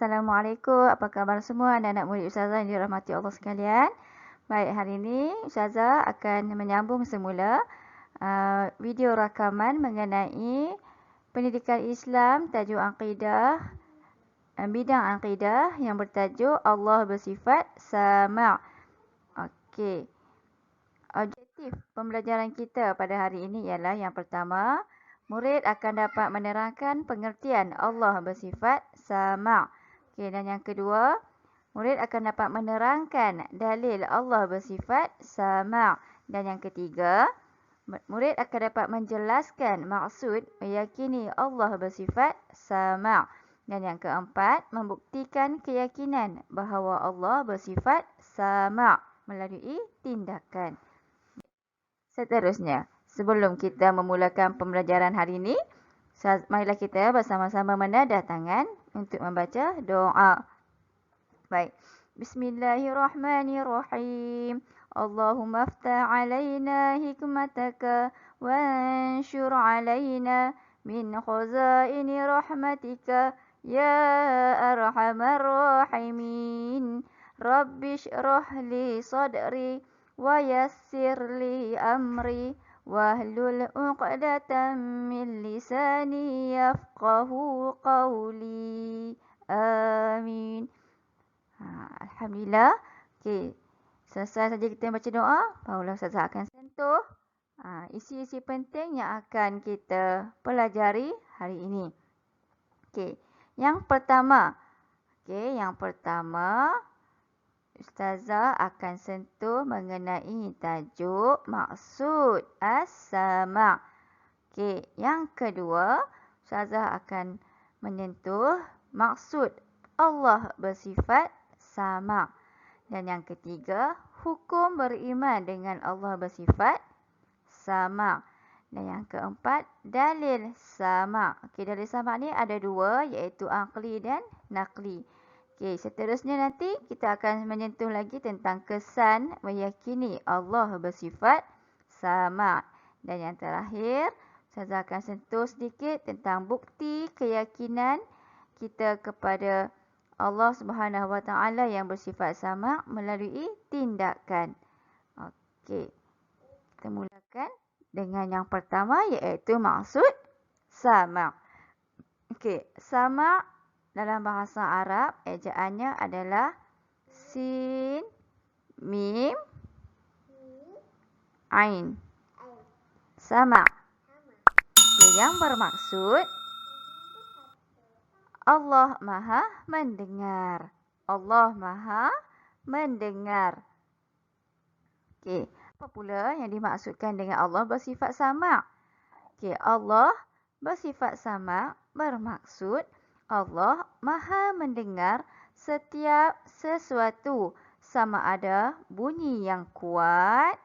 Assalamualaikum. Apa khabar semua anak-anak murid Ustazah yang dirahmati Allah sekalian? Baik, hari ini Ustazah akan menyambung semula video rakaman mengenai pendidikan Islam tajuk akidah, bidang akidah yang bertajuk Allah bersifat sama'. Okey. Objektif pembelajaran kita pada hari ini ialah yang pertama, murid akan dapat menerangkan pengertian Allah bersifat sama'. Okey, dan yang kedua, murid akan dapat menerangkan dalil Allah bersifat sama'. Dan yang ketiga, murid akan dapat menjelaskan maksud meyakini Allah bersifat sama'. Dan yang keempat, membuktikan keyakinan bahawa Allah bersifat sama' melalui tindakan. Seterusnya, sebelum kita memulakan pembelajaran hari ini, marilah kita bersama-sama menadah tangan untuk membaca doa. Baik. Bismillahirrahmanirrahim. Allahumma aftah alaina hikmataka wa anshur alaina min khazaini rahmatika ya arhamar rahimin. Rabbi shrah li sadri wa yassir li amri wahlul 'uqdatam min lisani yafqahu qawli. Amin. Alhamdulillah. Okey. Selesai saja kita baca doa, barulah Ustazah akan sentuh isi-isi penting yang akan kita pelajari hari ini. Okey. Yang pertama, Ustazah akan sentuh mengenai tajuk maksud as-sama'. Okey, yang kedua, Ustazah akan menyentuh maksud Allah bersifat sama'. Dan yang ketiga, hukum beriman dengan Allah bersifat sama'. Dan yang keempat, dalil sama'. Okey, dalil sama' ni ada dua, iaitu aqli dan naqli. Okey, seterusnya nanti kita akan menyentuh lagi tentang kesan meyakini Allah bersifat sama'. Dan yang terakhir, saya akan sentuh sedikit tentang bukti keyakinan kita kepada Allah Subhanahu Wa Taala yang bersifat sama' melalui tindakan. Okey. Kita mulakan dengan yang pertama, iaitu maksud sama'. Okey, sama' dalam bahasa Arab, ejaannya adalah sin, mim, ain. Sama'. Okey, yang bermaksud Allah Maha mendengar. Allah Maha mendengar. Okey, apa pula yang dimaksudkan dengan Allah bersifat sama'? Okey, Allah bersifat sama' bermaksud Allah Maha mendengar setiap sesuatu, sama ada bunyi yang kuat,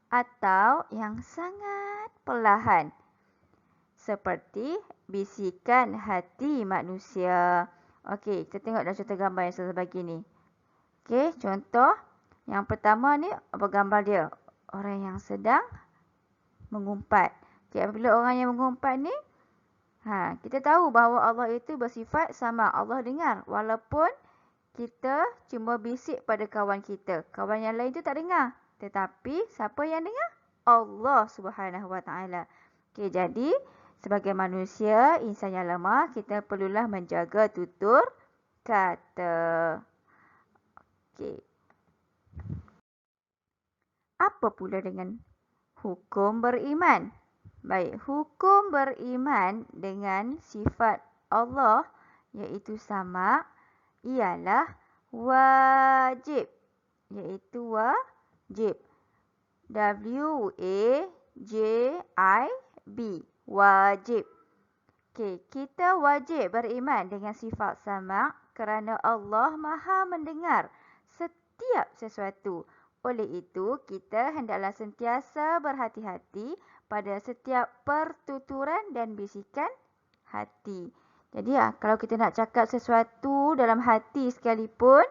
atau yang sangat perlahan, seperti bisikan hati manusia. Okey, kita tengok dalam contoh gambar yang saya bagi ni. Okey, contoh yang pertama ni, apa gambar dia? Orang yang sedang mengumpat. Okey, apabila orang yang mengumpat ni, kita tahu bahawa Allah itu bersifat sama. Allah dengar. Walaupun kita cuma bisik pada kawan kita. Kawan yang lain tu tak dengar. Tetapi siapa yang dengar? Allah Subhanahu Wa Taala. Okey, jadi sebagai manusia, insan yang lemah, kita perlulah menjaga tutur kata. Okey. Apa pula dengan hukum beriman? Baik, hukum beriman dengan sifat Allah iaitu sama' ialah wajib. Iaitu wajib. W-A-J-I-B. Wajib. Okey, kita wajib beriman dengan sifat sama' kerana Allah Maha mendengar setiap sesuatu. Oleh itu, kita hendaklah sentiasa berhati-hati pada setiap pertuturan dan bisikan hati. Jadi, kalau kita nak cakap sesuatu dalam hati sekalipun,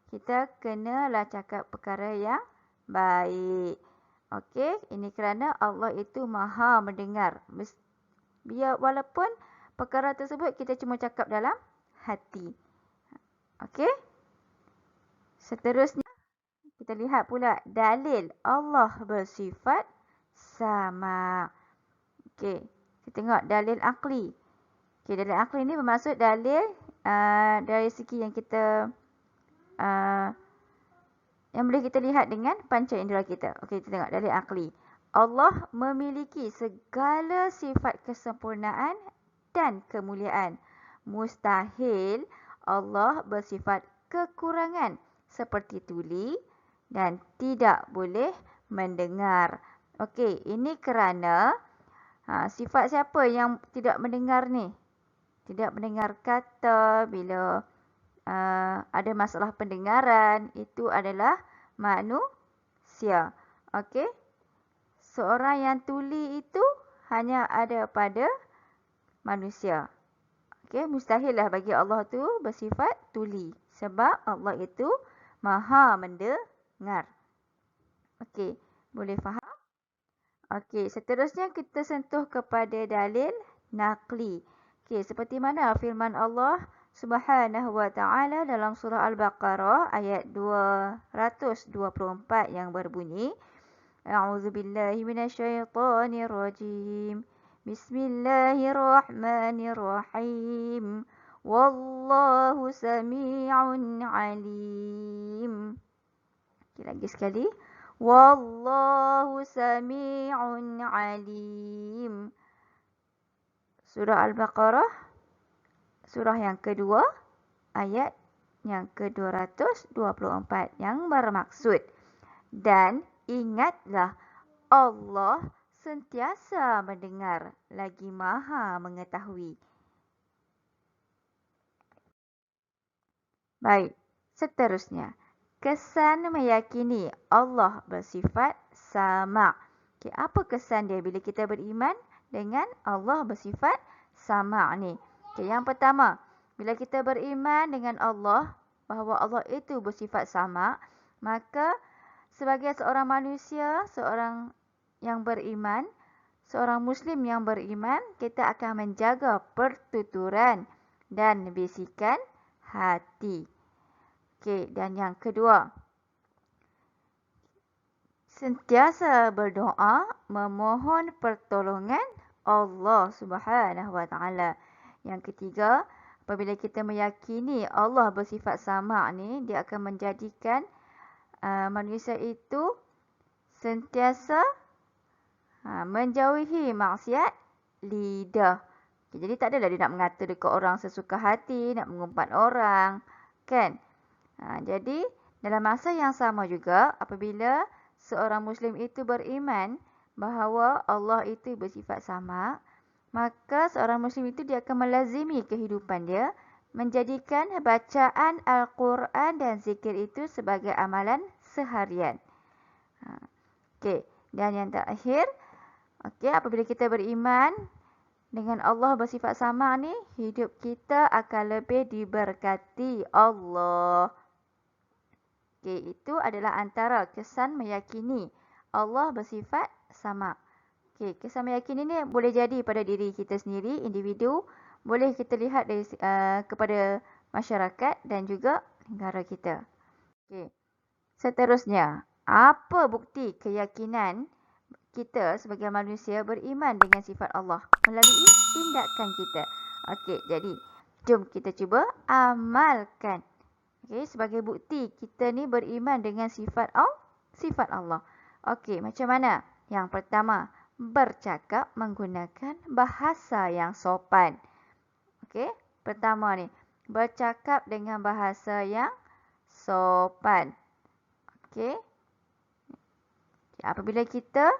kita kenalah cakap perkara yang baik. Okey, ini kerana Allah itu Maha mendengar. Walaupun perkara tersebut kita cuma cakap dalam hati. Okey? Seterusnya, kita lihat pula dalil Allah bersifat sama. Okey, kita tengok dalil akli. Okey, dalil akli ni bermaksud dalil dari segi yang kita yang boleh kita lihat dengan panca indera kita. Okey, kita tengok dalil akli. Allah memiliki segala sifat kesempurnaan dan kemuliaan. Mustahil Allah bersifat kekurangan seperti tuli dan tidak boleh mendengar. Okey, ini kerana sifat siapa yang tidak mendengar ni? Tidak mendengar kata bila ada masalah pendengaran, itu adalah manusia. Okey? Seorang yang tuli itu hanya ada pada manusia. Okey, mustahillah bagi Allah tu bersifat tuli sebab Allah itu Maha mendengar. Okey, boleh faham? Okey, seterusnya kita sentuh kepada dalil naqli. Okey, seperti mana firman Allah Subhanahu wa taala dalam surah Al-Baqarah ayat 224 yang berbunyi, A'udzubillahi minasyaitonirrajim. Bismillahirrahmanirrahim. Wallahu sami'un alim. Okay, lagi sekali. Wallahu sami'un alim. Surah Al-Baqarah, surah yang kedua, ayat yang ke-224 yang bermaksud, dan ingatlah Allah sentiasa mendengar lagi Maha mengetahui. Baik, seterusnya. Kesan meyakini Allah bersifat sama. Okay, apa kesan dia bila kita beriman dengan Allah bersifat sama ni? Okay, yang pertama, bila kita beriman dengan Allah, bahawa Allah itu bersifat sama, maka sebagai seorang manusia, seorang yang beriman, seorang Muslim yang beriman, kita akan menjaga pertuturan dan bisikan hati. Okey, dan yang kedua, sentiasa berdoa memohon pertolongan Allah Subhanahu wa taala. Yang ketiga, apabila kita meyakini Allah bersifat sama ni, dia akan menjadikan manusia itu sentiasa menjauhi maksiat lidah. Okay, jadi tak adalah dia nak mengata dekat orang sesuka hati, nak mengumpat orang, kan? Jadi dalam masa yang sama juga, apabila seorang Muslim itu beriman bahawa Allah itu bersifat sama, maka seorang Muslim itu dia akan melazimi kehidupan dia, menjadikan bacaan Al-Quran dan zikir itu sebagai amalan seharian. Okey, dan yang terakhir, okey, apabila kita beriman dengan Allah bersifat sama ni, hidup kita akan lebih diberkati Allah. Okey, itu adalah antara kesan meyakini Allah bersifat sama. Okey, kesan meyakini ni boleh jadi pada diri kita sendiri, individu, boleh kita lihat dari kepada masyarakat dan juga negara kita. Okey. Seterusnya, apa bukti keyakinan kita sebagai manusia beriman dengan sifat Allah melalui tindakan kita? Okey, jadi jom kita cuba amalkan. Okey, sebagai bukti kita ni beriman dengan sifat Allah. Okey, macam mana? Yang pertama, bercakap menggunakan bahasa yang sopan. Okey, pertama ni, bercakap dengan bahasa yang sopan. Okey. Apabila kita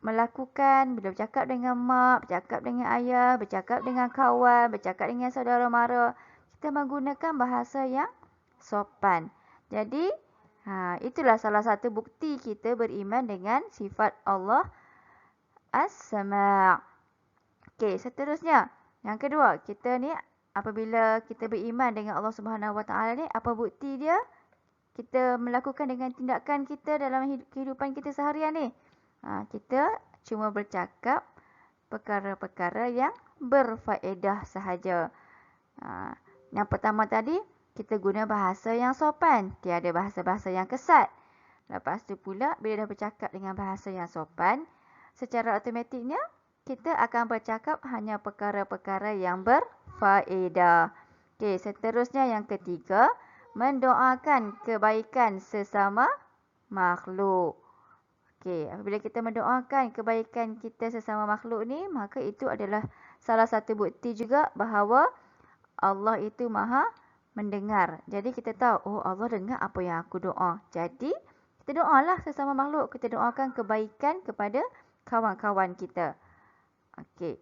melakukan, bila bercakap dengan mak, bercakap dengan ayah, bercakap dengan kawan, bercakap dengan saudara mara, kita menggunakan bahasa yang sopan. Jadi, itulah salah satu bukti kita beriman dengan sifat Allah As-Sama'. Okey, seterusnya. Yang kedua, kita ni apabila kita beriman dengan Allah Subhanahu Wa Taala ni, apa bukti dia? Kita melakukan dengan tindakan kita dalam kehidupan kita seharian ni. Kita cuma bercakap perkara-perkara yang berfaedah sahaja. Yang pertama tadi, kita guna bahasa yang sopan. Tiada bahasa-bahasa yang kesat. Lepas tu pula, bila dah bercakap dengan bahasa yang sopan, secara automatiknya, kita akan bercakap hanya perkara-perkara yang berfaedah. Okey, seterusnya yang ketiga, mendoakan kebaikan sesama makhluk. Okey, apabila kita mendoakan kebaikan kita sesama makhluk ni, maka itu adalah salah satu bukti juga bahawa Allah itu Maha mendengar. Jadi kita tahu, oh Allah dengar apa yang aku doa. Jadi kita doalah sesama makhluk, kita doakan kebaikan kepada kawan-kawan kita. Okey.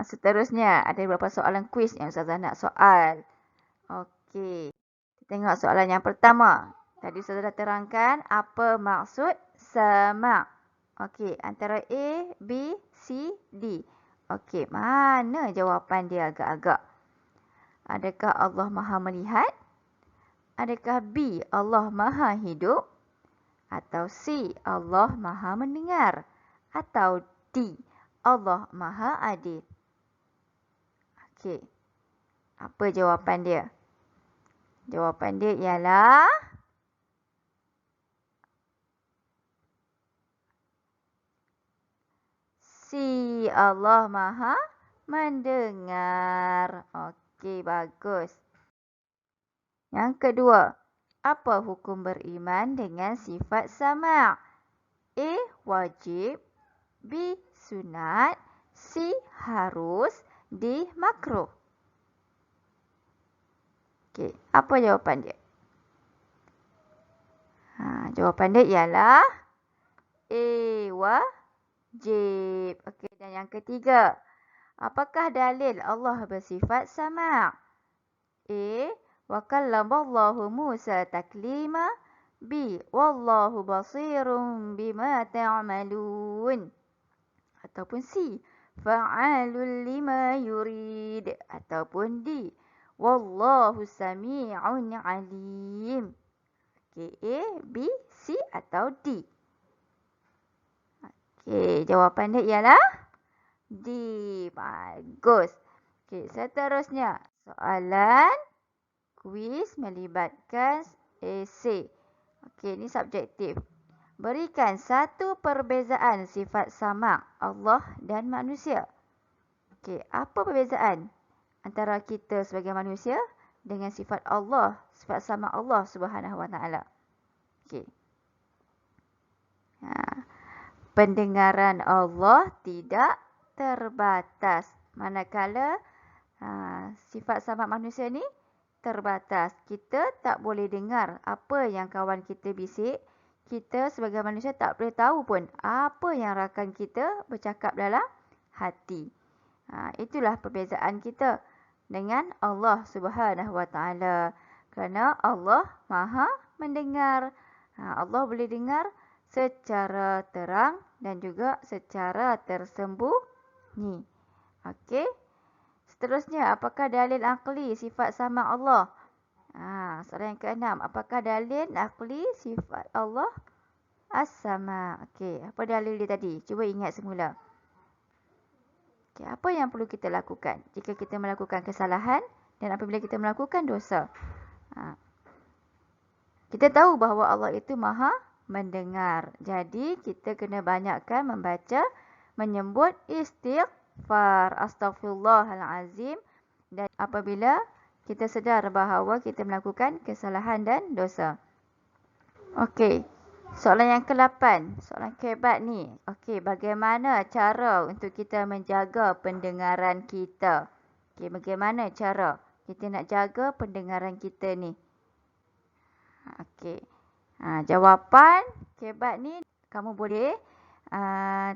Seterusnya ada beberapa soalan kuis yang Ustazah nak soal. Okey. Kita tengok soalan yang pertama. Tadi Ustazah dah terangkan apa maksud sama'. Okey, antara A, B, C, D. Okey, mana jawapan dia agak-agak? Adakah Allah Maha melihat? Adakah B, Allah Maha hidup? Atau C, Allah Maha mendengar? Atau D, Allah Maha adil? Okey. Apa jawapan dia? Jawapan dia ialah C, Allah Maha mendengar. Okey, bagus. Yang kedua, apa hukum beriman dengan sifat sama'? A, wajib. B, sunat. C, harus. D, makruh. Okey, apa jawapan dia? Jawapan dia ialah A, wajib. Okey, dan yang ketiga, apakah dalil Allah bersifat sama'? A, wa kallamallahu Musa taklima. B, wallahu basirun bima ta'malun. Ataupun C, fa'alul lima yurid. Ataupun D, wallahu sami'un alim. Okey, A, B, C atau D? Okey, jawapan dia ialah D. Bagus. Okey, seterusnya soalan kuis melibatkan esei. Okey, ini subjektif. Berikan satu perbezaan sifat sama' Allah dan manusia. Okey, apa perbezaan antara kita sebagai manusia dengan sifat Allah, sifat sama' Allah Subhanahu Wa Taala? Okey. Pendengaran Allah tidak terbatas. Manakala sifat sama' manusia ni terbatas. Kita tak boleh dengar apa yang kawan kita bisik. Kita sebagai manusia tak boleh tahu pun apa yang rakan kita bercakap dalam hati. Itulah perbezaan kita dengan Allah Subhanahu Wa Taala. Kerana Allah Maha mendengar. Allah boleh dengar secara terang dan juga secara tersembunyi. Okey. Seterusnya, apakah dalil akli sifat sama Allah? Soalan yang keenam, apakah dalil akli sifat Allah as-sama? Okey, apa dalil dia tadi? Cuba ingat semula. Okey, apa yang perlu kita lakukan jika kita melakukan kesalahan dan apabila kita melakukan dosa? Kita tahu bahawa Allah itu Maha mendengar. Jadi, kita kena banyakkan membaca, menyebut istighfar, astaghfirullahalazim. Dan apabila kita sedar bahawa kita melakukan kesalahan dan dosa. Okey, soalan yang ke-8. Soalan kehebat ni. Okey, bagaimana cara untuk kita menjaga pendengaran kita? Okey, bagaimana cara kita nak jaga pendengaran kita ni? Okey. Jawapan kehebat ni kamu boleh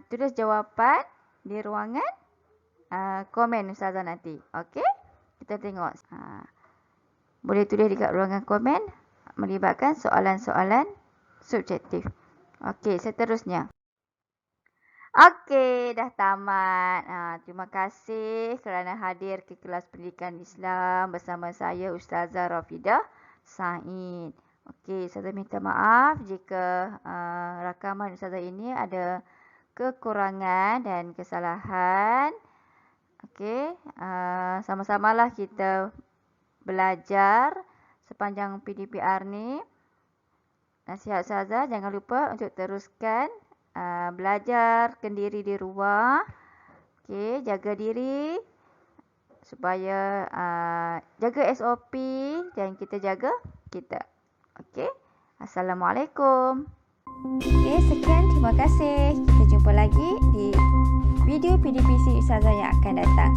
tulis jawapan di ruangan komen Ustazah nanti. Okey? Kita tengok. Boleh tulis dekat ruangan komen melibatkan soalan-soalan subjektif. Okey, seterusnya. Okey, dah tamat. Terima kasih kerana hadir ke kelas pendidikan Islam bersama saya Ustazah Rafidah Said. Okey, Ustazah minta maaf jika rakaman Ustazah ini ada kekurangan dan kesalahan. Okey, sama-samalah kita belajar sepanjang PDPR ni. Nasihat Ustazah, jangan lupa untuk teruskan belajar kendiri di rumah. Okey, jaga diri supaya jaga SOP dan kita jaga kita. Okey. Assalamualaikum. Okey, sekian, terima kasih. Kita jumpa lagi di video PDPC Ustazah yang akan datang.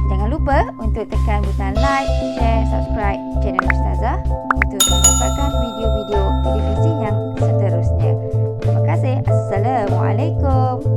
Jangan lupa untuk tekan butang like, share, subscribe channel Ustazah untuk mendapatkan video-video PDPC yang seterusnya. Terima kasih. Assalamualaikum.